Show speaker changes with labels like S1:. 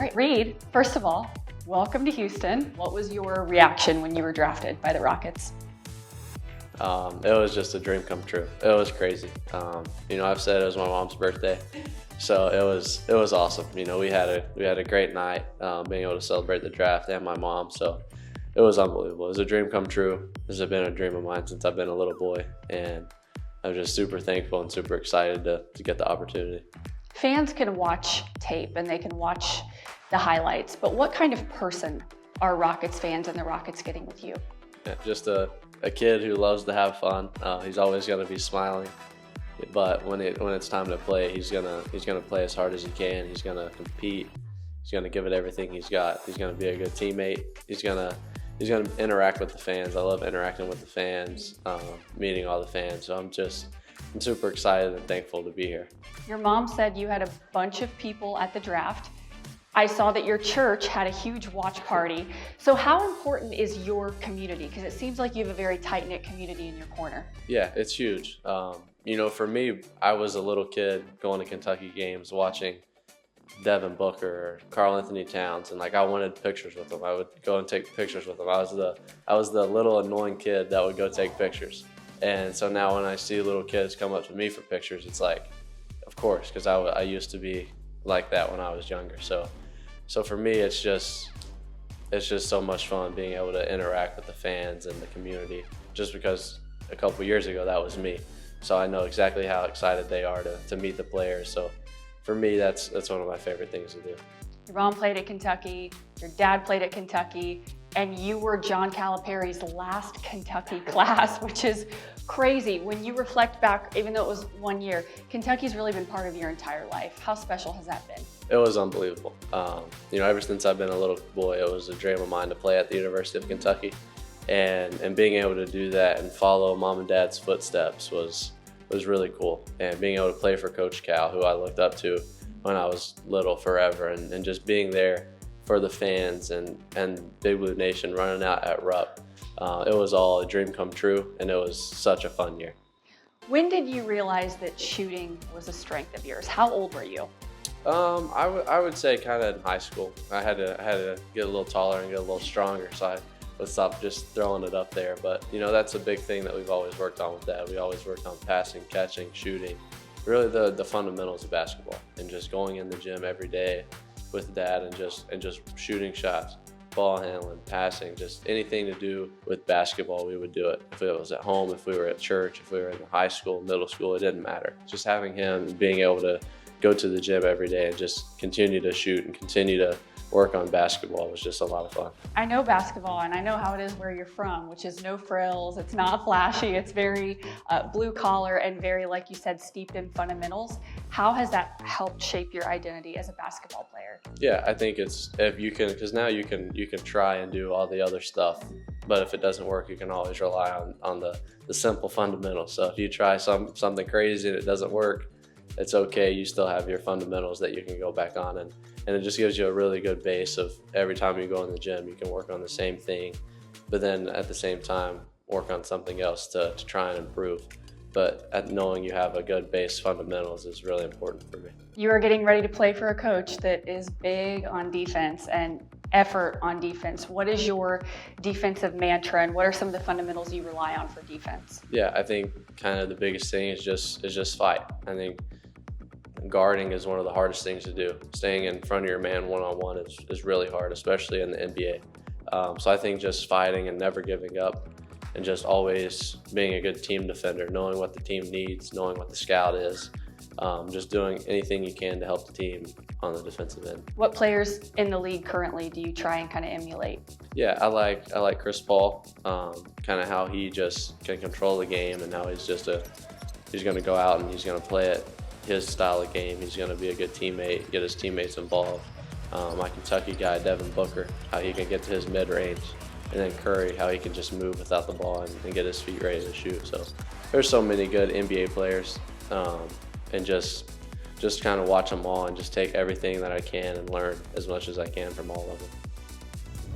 S1: right, Reed, first of all, welcome to Houston. What was your reaction when you were drafted by the Rockets?
S2: It was just a dream come true. It was crazy. I've said it was my mom's birthday, so it was awesome. We had a great night, being able to celebrate the draft and my mom. So it was unbelievable. It was a dream come true. This has been a dream of mine since I've been a little boy, and I'm just super thankful and super excited to get the opportunity.
S1: Fans can watch tape and they can watch the highlights, but what kind of person are Rockets fans and the Rockets getting with you?
S2: Yeah, just a kid who loves to have fun. He's always going to be smiling, but when it's time to play, he's gonna play as hard as he can. He's gonna compete. He's gonna give it everything he's got. He's gonna be a good teammate. He's gonna interact with the fans. I love interacting with the fans, meeting all the fans. So I'm super excited and thankful to be here.
S1: Your mom said you had a bunch of people at the draft. I saw that your church had a huge watch party. So how important is your community? Because it seems like you have a very tight-knit community in your corner.
S2: Yeah, it's huge. For me, I was a little kid going to Kentucky games, watching Devin Booker, Karl Anthony Towns, and I wanted pictures with them. I would go and take pictures with them. I was the little annoying kid that would go take pictures. And so now when I see little kids come up to me for pictures, it's like, of course, because I used to be like that when I was younger. So for me, it's just so much fun being able to interact with the fans and the community, just because a couple years ago that was me. So I know exactly how excited they are to meet the players. So for me, that's one of my favorite things to do.
S1: Your mom played at Kentucky, your dad played at Kentucky, and you were John Calipari's last Kentucky class, which is crazy. When you reflect back, even though it was 1 year, Kentucky's really been part of your entire life. How special has that been?
S2: It was unbelievable. Ever since I've been a little boy, it was a dream of mine to play at the University of Kentucky. And being able to do that and follow mom and dad's footsteps was really cool. And being able to play for Coach Cal, who I looked up to when I was little forever, and just being there for the fans and Big Blue Nation running out at Rupp. It was all a dream come true, and it was such a fun year.
S1: When did you realize that shooting was a strength of yours? How old were you?
S2: I would say kind of in high school. I had to get a little taller and get a little stronger, so I would stop just throwing it up there. But that's a big thing that we've always worked on with Dad. We always worked on passing, catching, shooting, really the fundamentals of basketball, and just going in the gym every day with Dad and just shooting shots, ball handling, passing, just anything to do with basketball, we would do it. If it was at home, if we were at church, if we were in high school, middle school, it didn't matter. Just having him and being able to go to the gym every day and just continue to shoot and continue to work on basketball was just a lot of fun.
S1: I know basketball, and I know how it is where you're from, which is no frills. It's not flashy. It's very blue collar and very, like you said, steeped in fundamentals. How has that helped shape your identity as a basketball player?
S2: Yeah, I think because now you can try and do all the other stuff, but if it doesn't work, you can always rely on the simple fundamentals. So if you try something crazy and it doesn't work, it's okay. You still have your fundamentals that you can go back on, and it just gives you a really good base of every time you go in the gym, you can work on the same thing, but then at the same time, work on something else to try and improve. But knowing you have a good base fundamentals is really important for me.
S1: You are getting ready to play for a coach that is big on defense and effort on defense. What is your defensive mantra, and what are some of the fundamentals you rely on for defense?
S2: Yeah, I think kind of the biggest thing is just fight. I think guarding is one of the hardest things to do. Staying in front of your man one-on-one is really hard, especially in the NBA. So I think just fighting and never giving up, and just always being a good team defender, knowing what the team needs, knowing what the scout is, just doing anything you can to help the team on the defensive end.
S1: What players in the league currently do you try and kind of emulate?
S2: Yeah, I like Chris Paul, kind of how he just can control the game, and how he's going to go out and he's going to play it his style of game. He's going to be a good teammate, get his teammates involved. My Kentucky guy, Devin Booker, how he can get to his mid-range. And then Curry, how he can just move without the ball and get his feet ready to shoot. So there's so many good NBA players, and just kind of watch them all and just take everything that I can and learn as much as I can from all of them.